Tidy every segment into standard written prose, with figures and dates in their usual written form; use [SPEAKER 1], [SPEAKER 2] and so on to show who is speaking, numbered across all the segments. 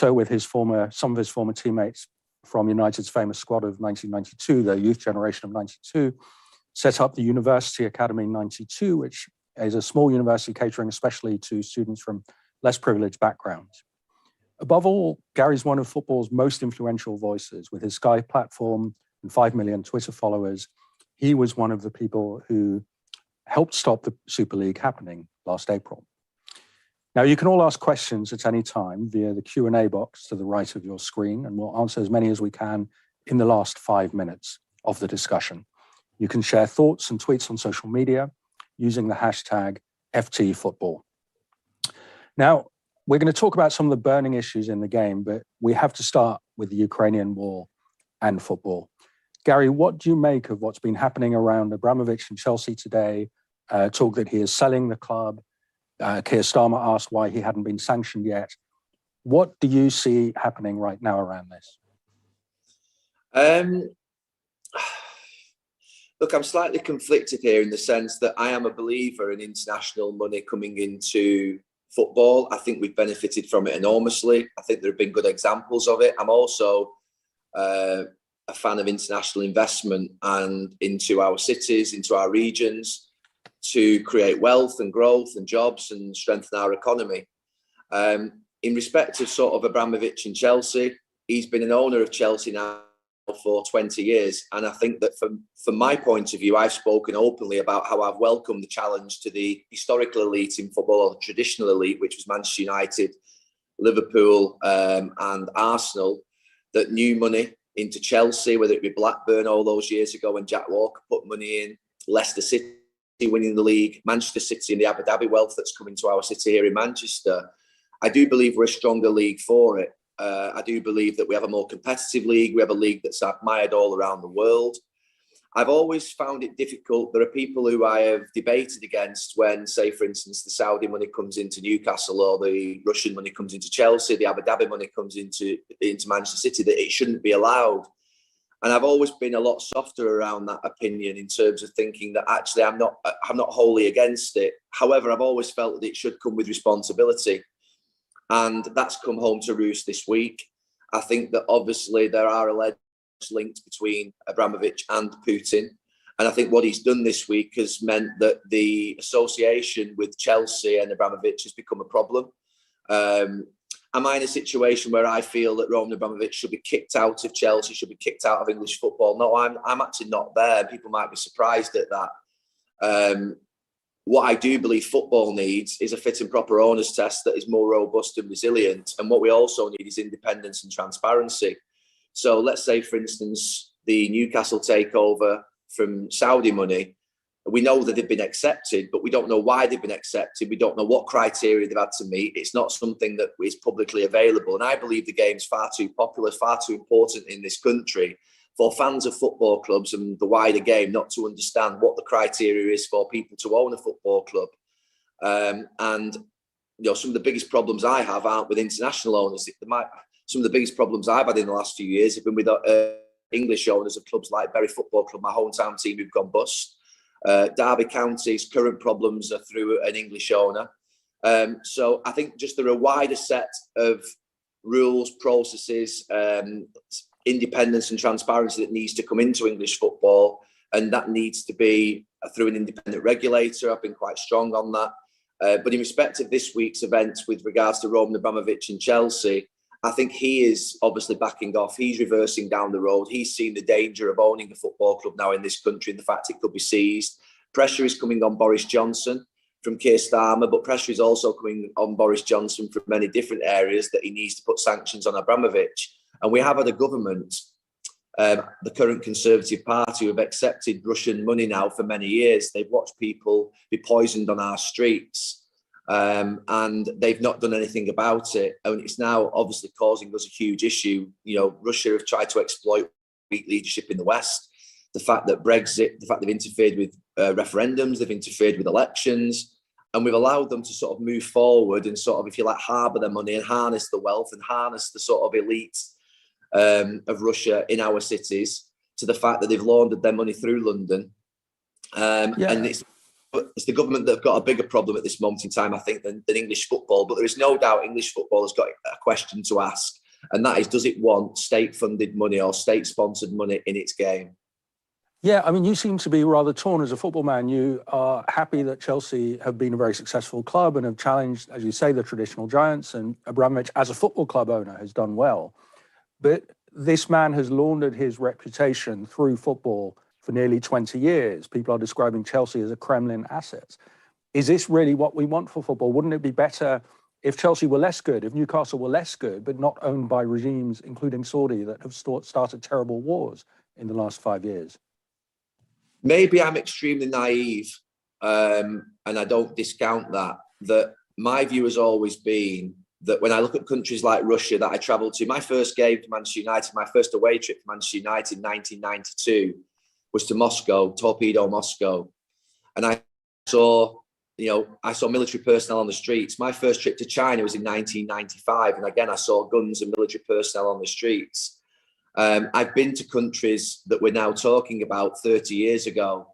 [SPEAKER 1] So with some of his former teammates from United's famous squad of 1992, the youth generation of 92, set up the University Academy 92, which is a small university catering especially to students from less privileged backgrounds. Above all, Gary's one of football's most influential voices. With his Sky platform and 5 million Twitter followers, he was one of the people who helped stop the Super League happening last April. Now, you can all ask questions at any time via the Q&A box to the right of your screen, and we'll answer as many as we can in the last 5 minutes of the discussion. You can share thoughts and tweets on social media using the hashtag #FTFootball. Now, we're going to talk about some of the burning issues in the game, but we have to start with the Ukrainian war and football. Gary, what do you make of what's been happening around Abramovich and Chelsea today? Talk that he is selling the club. Keir Starmer asked why he hadn't been sanctioned yet. What do you see happening right now around this?
[SPEAKER 2] Look, I'm slightly conflicted here in the sense that I am a believer in international money coming into football. I think we've benefited from it enormously. I think there have been good examples of it. I'm also a fan of international investment and into our cities, into our regions, to create wealth and growth and jobs and strengthen our economy. In respect of sort of Abramovich and Chelsea, he's been an owner of Chelsea now for 20 years. And I think that from my point of view, I've spoken openly about how I've welcomed the challenge to the historical elite in football, or the traditional elite, which was Manchester United, Liverpool and Arsenal, that new money into Chelsea, whether it be Blackburn all those years ago when Jack Walker put money in, Leicester City winning the league, Manchester City and the Abu Dhabi wealth that's coming to our city here in Manchester. I do believe we're a stronger league for it. I do believe that we have a more competitive league. We have a league that's admired all around the world. I've always found it difficult. There are people who I have debated against when, say, for instance, the Saudi money comes into Newcastle, or the Russian money comes into Chelsea, the Abu Dhabi money comes into Manchester City, that it shouldn't be allowed. And I've always been a lot softer around that opinion in terms of thinking that actually I'm not wholly against it. However, I've always felt that it should come with responsibility. And that's come home to roost this week. I think that obviously there are alleged links between Abramovich and Putin. And I think what he's done this week has meant that the association with Chelsea and Abramovich has become a problem. Am I in a situation where I feel that Roman Abramovich should be kicked out of Chelsea, should be kicked out of English football? No, I'm actually not there. People might be surprised at that. What I do believe football needs is a fit and proper owners test that is more robust and resilient. And what we also need is independence and transparency. So let's say, for instance, the Newcastle takeover from Saudi money. We know that they've been accepted, but we don't know why they've been accepted. We don't know what criteria they've had to meet. It's not something that is publicly available. And I believe the game's far too popular, far too important in this country for fans of football clubs and the wider game not to understand what the criteria is for people to own a football club. And you know, some of the biggest problems I have aren't with international owners. Some of the biggest problems I've had in the last few years have been with English owners of clubs like Bury Football Club, my hometown team, who've gone bust. Derby County's current problems are through an English owner. So I think just there are a wider set of rules, processes, independence and transparency that needs to come into English football, and that needs to be through an independent regulator. I've been quite strong on that. But in respect of this week's events with regards to Roman Abramovich and Chelsea, I think he is obviously backing off. He's reversing down the road. He's seen the danger of owning a football club now in this country and the fact it could be seized. Pressure is coming on Boris Johnson from Keir Starmer, but pressure is also coming on Boris Johnson from many different areas that he needs to put sanctions on Abramovich. And we have had a government, the current Conservative Party, who have accepted Russian money now for many years. They've watched people be poisoned on our streets. And they've not done anything about it. And it's now obviously causing us a huge issue. You know, Russia have tried to exploit weak leadership in the West. The fact that Brexit, the fact they've interfered with referendums, they've interfered with elections, and we've allowed them to sort of move forward and sort of, if you like, harbour their money and harness the wealth and harness the sort of elite of Russia in our cities, to the fact that they've laundered their money through London. And it's it's the government that have got a bigger problem at this moment in time, I think, than English football. But there is no doubt English football has got a question to ask, and that is, does it want state-funded money or state-sponsored money in its game?
[SPEAKER 1] Yeah, I mean, you seem to be rather torn as a football man. You are happy that Chelsea have been a very successful club and have challenged, as you say, the traditional giants, and Abramovich, as a football club owner, has done well. But this man has laundered his reputation through football for nearly 20 years. People are describing Chelsea as a Kremlin asset. Is this really what we want for football? Wouldn't it be better if Chelsea were less good, if Newcastle were less good, but not owned by regimes, including Saudi, that have started terrible wars in the last 5 years?
[SPEAKER 2] Maybe I'm extremely naive, and I don't discount that my view has always been that when I look at countries like Russia that I travelled to, my first game to Manchester United, my first away trip to Manchester United in 1992 was to Moscow, Torpedo Moscow. And I saw military personnel on the streets. My first trip to China was in 1995. And again, I saw guns and military personnel on the streets. I've been to countries that we're now talking about 30 years ago.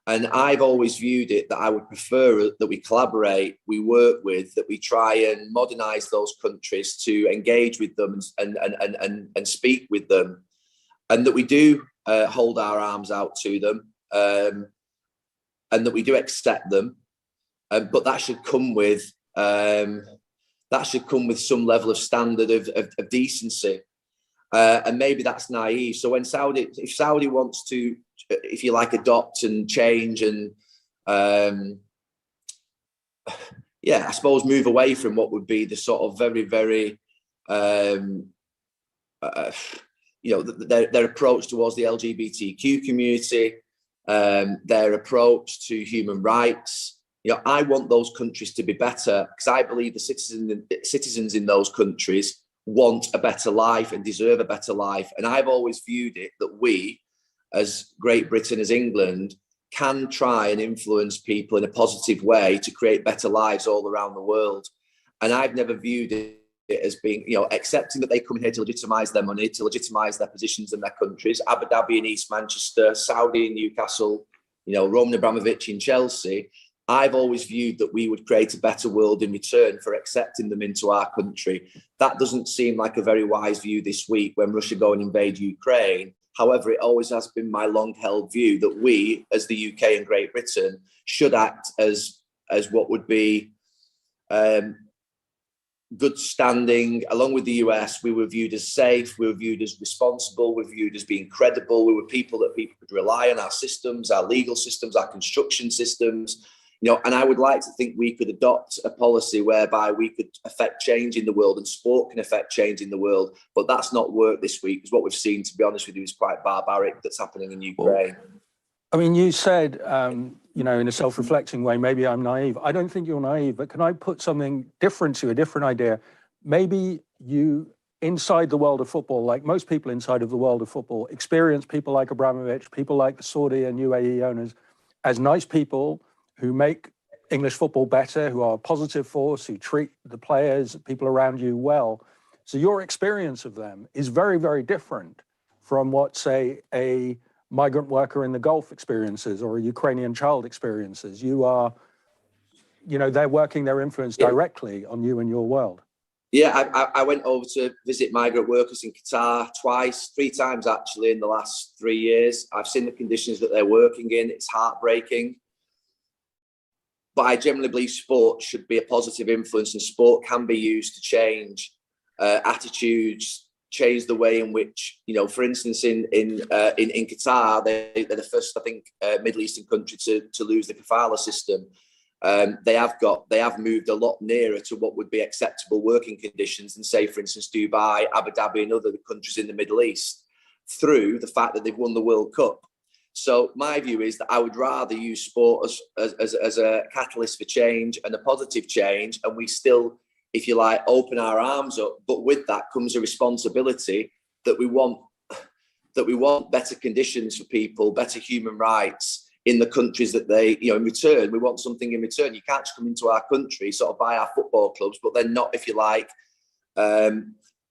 [SPEAKER 2] And I've always viewed it that I would prefer that we collaborate, we work with, that we try and modernise those countries to engage with them and speak with them, and that we do hold our arms out to them, and that we do accept them. But that should come with some level of standard of decency. And maybe that's naive. So if Saudi wants to, if you like, adopt and change and, I suppose move away from what would be the sort of very, very, their approach towards the LGBTQ community, their approach to human rights. I want those countries to be better, because I believe the citizens in those countries want a better life and deserve a better life. And I've always viewed it that we, as Great Britain, as England, can try and influence people in a positive way to create better lives all around the world. And I've never viewed it as being, accepting that they come here to legitimise their money, to legitimise their positions in their countries. Abu Dhabi in East Manchester, Saudi in Newcastle, Roman Abramovich in Chelsea. I've always viewed that we would create a better world in return for accepting them into our country. That doesn't seem like a very wise view this week when Russia go and invade Ukraine. However, it always has been my long-held view that we, as the UK and Great Britain, should act as what would be good standing. Along with the US, we were viewed as safe, we were viewed as responsible, we were viewed as being credible. We were people that people could rely on, our systems, our legal systems, our construction systems. And I would like to think we could adopt a policy whereby we could affect change in the world, and sport can affect change in the world. But that's not worked this week, because what we've seen, to be honest with you, is quite barbaric that's happening in Ukraine.
[SPEAKER 1] I mean, you said, in a self-reflecting way, maybe I'm naive. I don't think you're naive, but can I put something different to you, a different idea? Maybe you, inside the world of football, like most people inside of the world of football, experience people like Abramovich, people like the Saudi and UAE owners as nice people who make English football better, who are a positive force, who treat the players, people around you well. So your experience of them is very, very different from what, say, a migrant worker in the Gulf experiences or a Ukrainian child experiences. You are, they're working their influence directly on you and your world.
[SPEAKER 2] Yeah, I went over to visit migrant workers in Qatar three times actually in the last 3 years. I've seen the conditions that they're working in. It's heartbreaking. But I generally believe sport should be a positive influence, and sport can be used to change attitudes, change the way in which, for instance, in Qatar, they're the first, I think, Middle Eastern country to lose the kafala system. They have moved a lot nearer to what would be acceptable working conditions than, say, for instance, Dubai, Abu Dhabi, and other countries in the Middle East, through the fact that they've won the World Cup. So my view is that I would rather use sport as a catalyst for change and a positive change, and we still, if you like, open our arms up. But with that comes a responsibility that we want better conditions for people, better human rights in the countries that they, in return, we want something in return. You can't just come into our country, sort of buy our football clubs, but then not, if you like,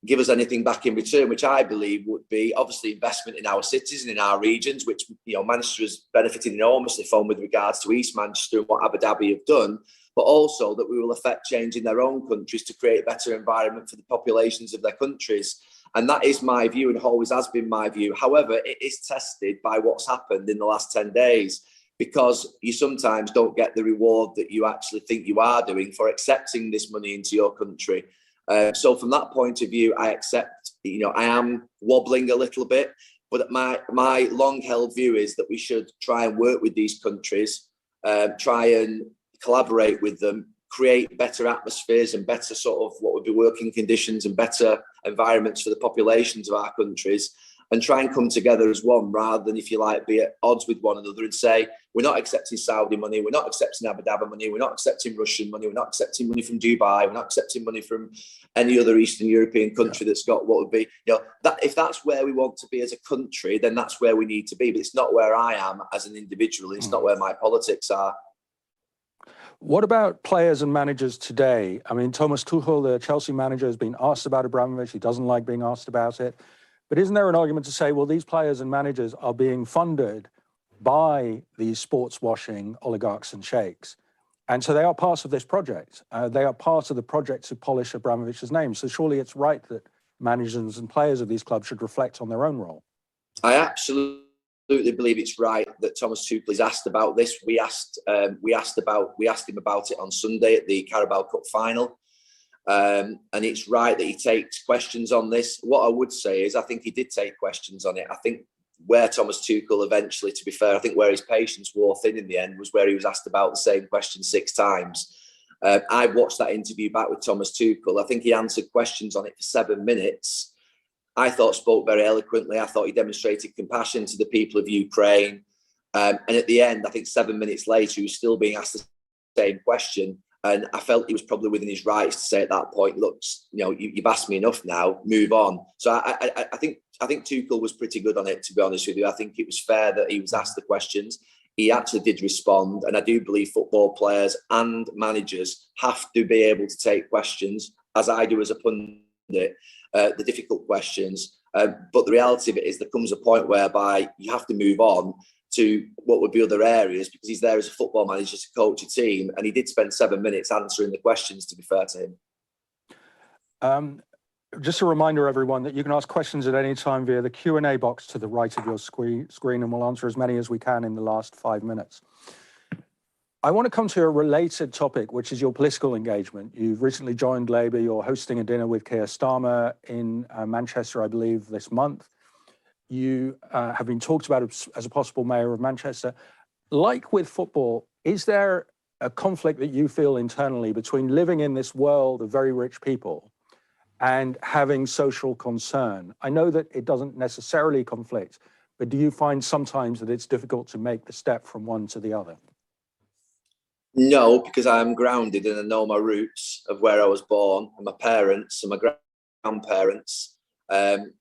[SPEAKER 2] give us anything back in return, which I believe would be obviously investment in our cities and in our regions, which, you know, Manchester has benefited enormously from with regards to East Manchester and what Abu Dhabi have done, but also that we will affect change in their own countries to create a better environment for the populations of their countries. And that is my view and always has been my view. However, it is tested by what's happened in the last 10 days, because you sometimes don't get the reward that you actually think you are doing for accepting this money into your country. So from that point of view, I accept, you know, I am wobbling a little bit, but my long-held view is that we should try and work with these countries, try and collaborate with them, create better atmospheres and better sort of what would be working conditions and better environments for the populations of our countries, and try and come together as one, rather than, if you like, be at odds with one another and say, we're not accepting Saudi money, we're not accepting Abu Dhabi money, we're not accepting Russian money, we're not accepting money from Dubai, we're not accepting money from any other Eastern European country that's got what would be, you know, that if that's where we want to be as a country, then that's where we need to be. But it's not where I am as an individual. It's not where my politics are.
[SPEAKER 1] What about players and managers today? I mean, Thomas Tuchel, the Chelsea manager, has been asked about Abramovich. He doesn't like being asked about it. But isn't there an argument to say, well, these players and managers are being funded by these sports washing oligarchs and sheikhs? And so they are part of this project. They are part of the project to polish Abramovich's name. So surely it's right that managers and players of these clubs should reflect on their own role. I
[SPEAKER 2] absolutely believe it's right that Thomas Tuchel is asked about this. We asked him about it on Sunday at the Carabao Cup final. And it's right that he takes questions on this. What I would say is I think he did take questions on it. I think where Thomas Tuchel eventually, to be fair, I think where his patience wore thin in the end was where he was asked about the same question 6 times. I watched that interview back with Thomas Tuchel. I think he answered questions on it for 7 minutes. I thought spoke very eloquently. I thought he demonstrated compassion to the people of Ukraine. And at the end, I think 7 minutes later, he was still being asked the same question. And I felt he was probably within his rights to say at that point, look, you know, you've asked me enough now, move on. So I think Tuchel was pretty good on it, to be honest with you. I think it was fair that he was asked the questions. He actually did respond. And I do believe football players and managers have to be able to take questions, as I do as a pundit, the difficult questions. But the reality of it is there comes a point whereby you have to move on to what would be other areas, because he's there as a football manager to coach a team, and he did spend 7 minutes answering the questions, to be fair to him.
[SPEAKER 1] Just a reminder, everyone, that you can ask questions at any time via the Q&A box to the right of your screen, and we'll answer as many as we can in the last 5 minutes. I want to come to a related topic, which is your political engagement. You've recently joined Labour. You're hosting a dinner with Keir Starmer in Manchester, I believe, this month. You have been talked about as a possible mayor of Manchester. Like with football, is there a conflict that you feel internally between living in this world of very rich people and having social concern? I know that it doesn't necessarily conflict, but do you find sometimes that it's difficult to make the step from one to the other?
[SPEAKER 2] No, because I'm grounded and I know my roots of where I was born, and my parents and my grandparents. And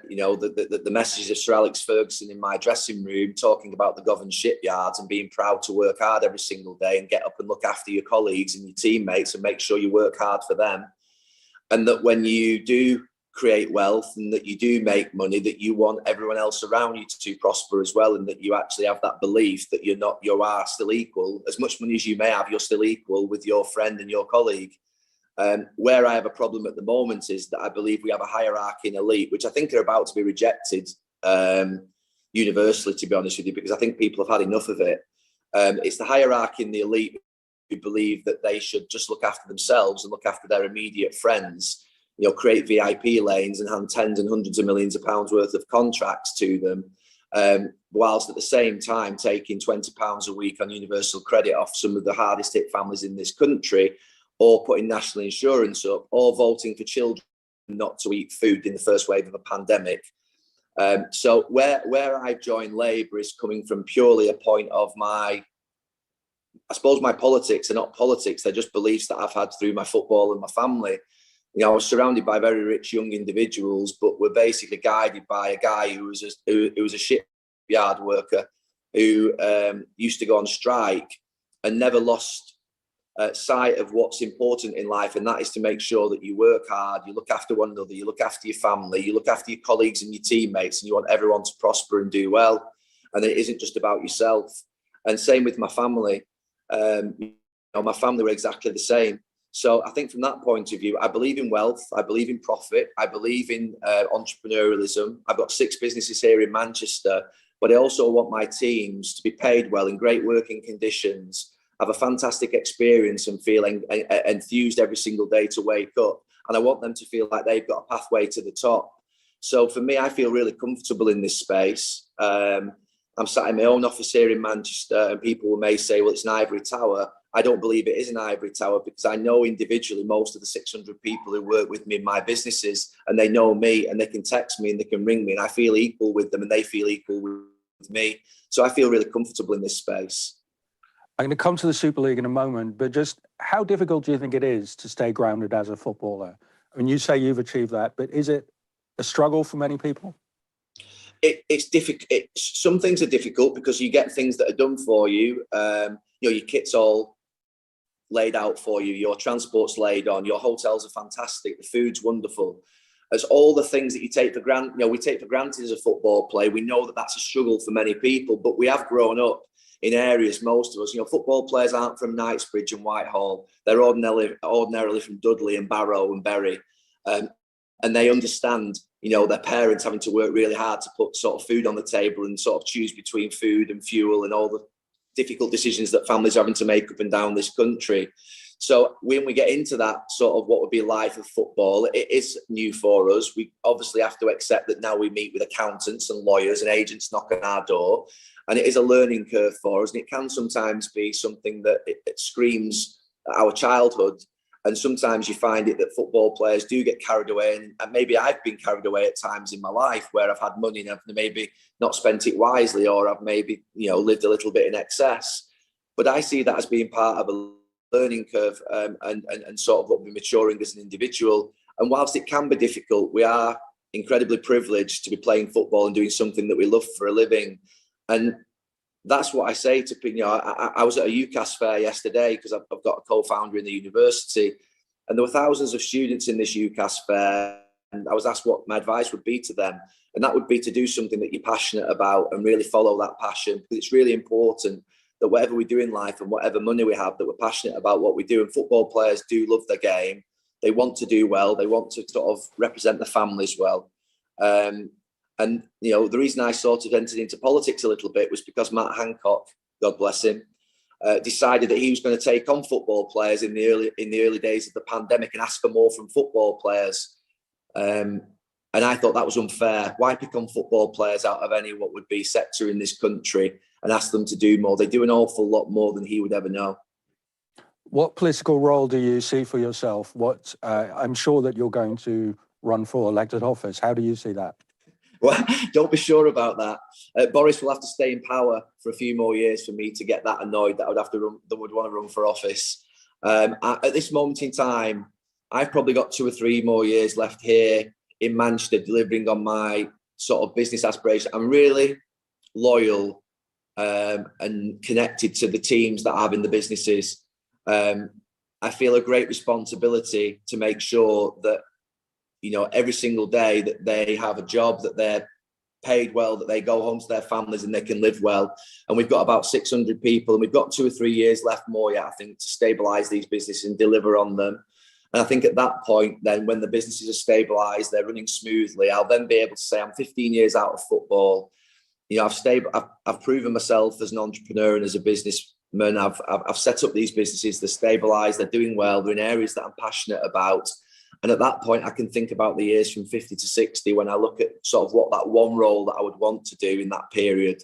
[SPEAKER 2] you know, the messages of Sir Alex Ferguson in my dressing room talking about the Govan shipyards and being proud to work hard every single day and get up and look after your colleagues and your teammates and make sure you work hard for them. And that when you do create wealth and that you do make money, that you want everyone else around you to prosper as well, and that you actually have that belief that you are still equal. As much money as you may have, you're still equal with your friend and your colleague. Where I have a problem at the moment is that I believe we have a hierarchy in elite, which I think are about to be rejected universally, to be honest with you, because I think people have had enough of it. It's the hierarchy in the elite who believe that they should just look after themselves and look after their immediate friends, you know, create VIP lanes and hand tens and hundreds of millions of pounds worth of contracts to them, whilst at the same time taking £20 a week on universal credit off some of the hardest hit families in this country, or putting national insurance up, or voting for children not to eat food in the first wave of a pandemic. So where I've joined Labour is coming from purely a point of I suppose my politics are not politics, they're just beliefs that I've had through my football and my family. You know, I was surrounded by very rich young individuals, but were basically guided by a guy who was a shipyard worker who used to go on strike and never lost sight of what's important in life, and that is to make sure that you work hard, you look after one another, you look after your family, you look after your colleagues and your teammates, and you want everyone to prosper and do well. And it isn't just about yourself. And same with my family. My family were exactly the same. So I think from that point of view, I believe in wealth, I believe in profit, I believe in entrepreneurialism. I've got 6 businesses here in Manchester, but I also want my teams to be paid well in great working conditions, have a fantastic experience and feeling enthused every single day to wake up. And I want them to feel like they've got a pathway to the top. So for me, I feel really comfortable in this space. I'm sat in my own office here in Manchester, and people may say, well, it's an ivory tower. I don't believe it is an ivory tower, because I know individually most of the 600 people who work with me in my businesses, and they know me, and they can text me and they can ring me, and I feel equal with them and they feel equal with me. So I feel really comfortable in this space.
[SPEAKER 1] I'm going to come to the Super League in a moment, but just how difficult do you think it is to stay grounded as a footballer? I mean, you say you've achieved that, but is it a struggle for many people?
[SPEAKER 2] It's difficult. Some things are difficult because you get things that are done for you. Your kit's all laid out for you, your transport's laid on, your hotels are fantastic, the food's wonderful. As all the things that you take for granted, we take for granted as a football player. We know that that's a struggle for many people, but we have grown up in areas, most of us, football players aren't from Knightsbridge and Whitehall. They're ordinarily from Dudley and Barrow and Bury. And they understand, their parents having to work really hard to put sort of food on the table and sort of choose between food and fuel and all the difficult decisions that families are having to make up and down this country. So when we get into that sort of what would be life of football, it is new for us. We obviously have to accept that now we meet with accountants and lawyers and agents knock on our door, and it is a learning curve for us. And it can sometimes be something that it screams our childhood. And sometimes you find it that football players do get carried away, and maybe I've been carried away at times in my life where I've had money and I've maybe not spent it wisely, or I've maybe lived a little bit in excess. But I see that as being part of a learning curve, and sort of what we're maturing as an individual. And whilst it can be difficult, we are incredibly privileged to be playing football and doing something that we love for a living. And that's what I say to people. I was at a UCAS fair yesterday because I've got a co-founder in the university, and there were thousands of students in this UCAS fair, and I was asked what my advice would be to them, and that would be to do something that you're passionate about and really follow that passion, because it's really important that whatever we do in life and whatever money we have, that we're passionate about what we do. And football players do love their game. They want to do well. They want to sort of represent their families well. And the reason I sort of entered into politics a little bit was because Matt Hancock, God bless him, decided that he was going to take on football players in the early days of the pandemic and ask for more from football players. And I thought that was unfair. Why pick on football players out of any what would be sector in this country and ask them to do more? They do an awful lot more than he would ever know.
[SPEAKER 1] What political role do you see for yourself? I'm sure that you're going to run for elected office. How do you see that?
[SPEAKER 2] Well, don't be sure about that. Boris will have to stay in power for a few more years for me to get that annoyed that I would want to run for office. At this moment in time, I've probably got 2 or 3 more years left here in Manchester, delivering on my sort of business aspiration. I'm really loyal and connected to the teams that I have in the businesses. I feel a great responsibility to make sure that every single day that they have a job, that they're paid well, that they go home to their families and they can live well. And we've got about 600 people, and we've got 2 or 3 years left more yet, I think, to stabilise these businesses and deliver on them. And I think at that point, then when the businesses are stabilised, they're running smoothly, I'll then be able to say I'm 15 years out of football. I've proven myself as an entrepreneur and as a businessman. I've set up these businesses, they're stabilised, they're doing well, they're in areas that I'm passionate about. And at that point, I can think about the years from 50 to 60 when I look at sort of what that one role that I would want to do in that period.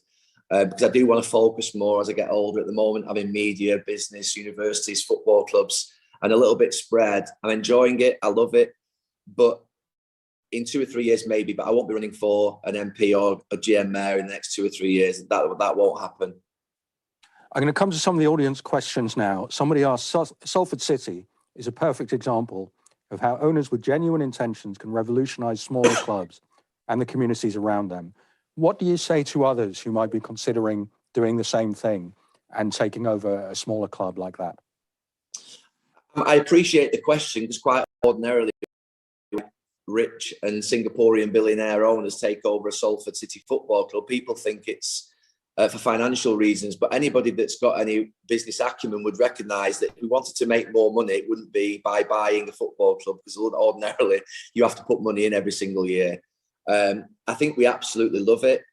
[SPEAKER 2] Because I do want to focus more as I get older. At the moment, I'm in media, business, universities, football clubs, and a little bit spread. I'm enjoying it. I love it. But in 2 or 3 years, maybe, but I won't be running for an MP or a GM mayor in the next 2 or 3 years. That won't happen.
[SPEAKER 1] I'm going to come to some of the audience questions now. Somebody asked, Salford City is a perfect example of how owners with genuine intentions can revolutionise smaller clubs and the communities around them. What do you say to others who might be considering doing the same thing and taking over a smaller club like that?
[SPEAKER 2] I appreciate the question, because quite ordinarily, rich and Singaporean billionaire owners take over a Salford City Football Club, people think it's for financial reasons, but anybody that's got any business acumen would recognise that if we wanted to make more money, it wouldn't be by buying a football club, because ordinarily you have to put money in every single year. I think we absolutely love it.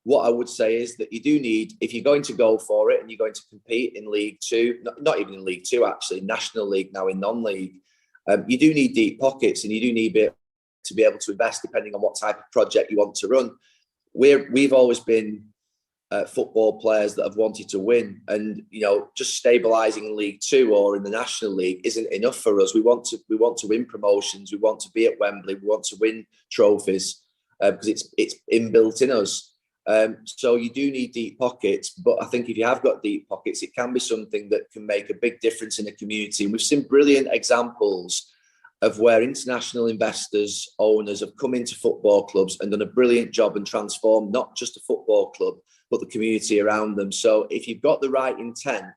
[SPEAKER 2] What I would say is that you do need, if you're going to go for it and you're going to compete in League Two, not even in League Two, actually, National League now in non-league, you do need deep pockets, and you do need to be able to invest depending on what type of project you want to run. We've always been football players that have wanted to win, and just stabilising in League Two or in the National League isn't enough for us. We want to win promotions. We want to be at Wembley. We want to win trophies because it's inbuilt in us. So you do need deep pockets, but I think if you have got deep pockets, it can be something that can make a big difference in a community. And we've seen brilliant examples of where international investors, owners have come into football clubs and done a brilliant job and transformed not just a football club, but the community around them. So if you've got the right intent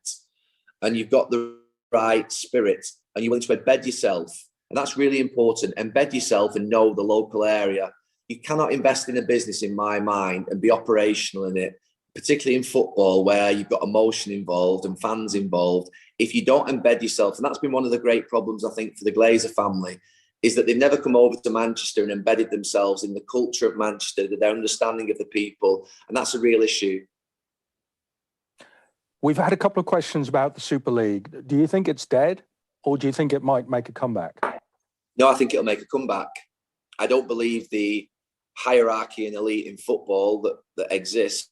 [SPEAKER 2] and you've got the right spirit and you're willing to embed yourself, and that's really important, embed yourself and know the local area. You cannot invest in a business, in my mind, and be operational in it, particularly in football, where you've got emotion involved and fans involved. If you don't embed yourself, and that's been one of the great problems, I think, for the Glazer family, is that they've never come over to Manchester and embedded themselves in the culture of Manchester, their understanding of the people, and that's a real issue.
[SPEAKER 1] We've had a couple of questions about the Super League. Do you think it's dead, or do you think it might make a comeback?
[SPEAKER 2] No, I think it'll make a comeback. I don't believe the hierarchy and elite in football that exist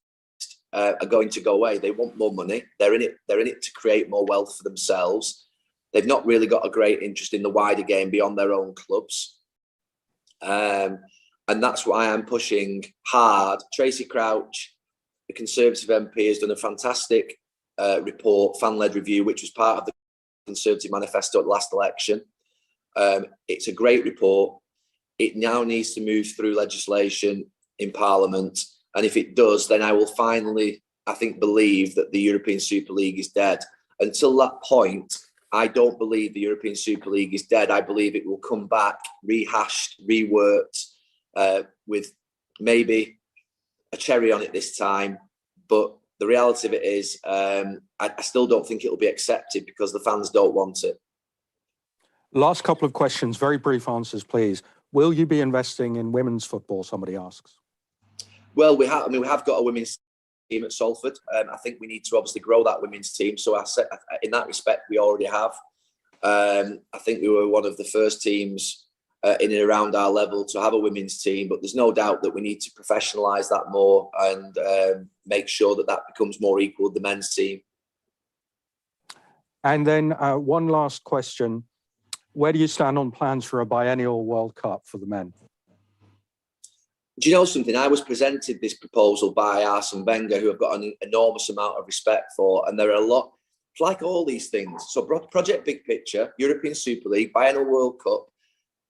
[SPEAKER 2] are going to go away. They want more money. They're in it to create more wealth for themselves. They've not really got a great interest in the wider game beyond their own clubs. And that's why I'm pushing hard. Tracy Crouch, the Conservative MP, has done a fantastic report, fan-led review, which was part of the Conservative manifesto at the last election. It's a great report. It now needs to move through legislation in Parliament. And if it does, then I will finally, I think, believe that the European Super League is dead. Until that point, I don't believe the European Super League is dead. I believe it will come back, rehashed, reworked, with maybe a cherry on it this time. But the reality of it is, I still don't think it will be accepted because the fans don't want it.
[SPEAKER 1] Last couple of questions, very brief answers, please. Will you be investing in women's football, somebody asks? Well, we have got a women's team at Salford. I think we need to obviously grow that women's team. So in that respect, we already have. I think we were one of the first teams in and around our level to have a women's team, but there's no doubt that we need to professionalise that more and make sure that becomes more equal with the men's team. And then one last question. Where do you stand on plans for a biennial World Cup for the men? Do you know something? I was presented this proposal by Arsene Wenger, who I've got an enormous amount of respect for, and there are a lot, like all these things. So Project Big Picture, European Super League, Biennial World Cup,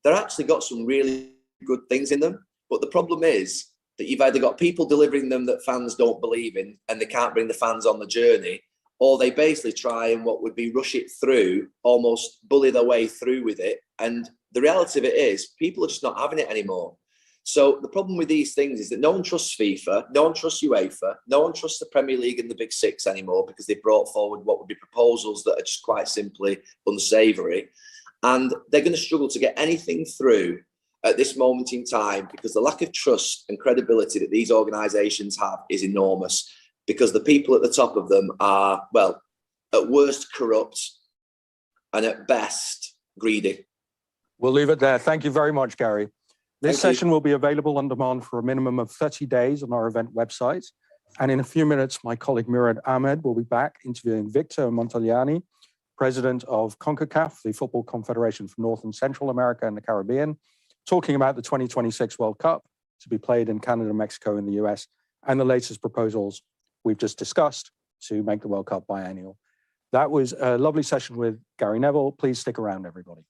[SPEAKER 1] they're actually got some really good things in them. But the problem is that you've either got people delivering them that fans don't believe in, and they can't bring the fans on the journey, or they basically try and what would be rush it through, almost bully their way through with it. And the reality of it is people are just not having it anymore. So the problem with these things is that no one trusts FIFA, no one trusts UEFA, no one trusts the Premier League and the Big Six anymore because they brought forward what would be proposals that are just quite simply unsavoury. And they're going to struggle to get anything through at this moment in time because the lack of trust and credibility that these organisations have is enormous, because the people at the top of them are, well, at worst corrupt and at best greedy. We'll leave it there. Thank you very much, Gary. This session will be available on demand for a minimum of 30 days on our event website. And in a few minutes, my colleague Murad Ahmed will be back interviewing Victor Montagliani, president of CONCACAF, the Football Confederation for North and Central America and the Caribbean, talking about the 2026 World Cup to be played in Canada, Mexico, and the US, and the latest proposals we've just discussed to make the World Cup biennial. That was a lovely session with Gary Neville. Please stick around, everybody.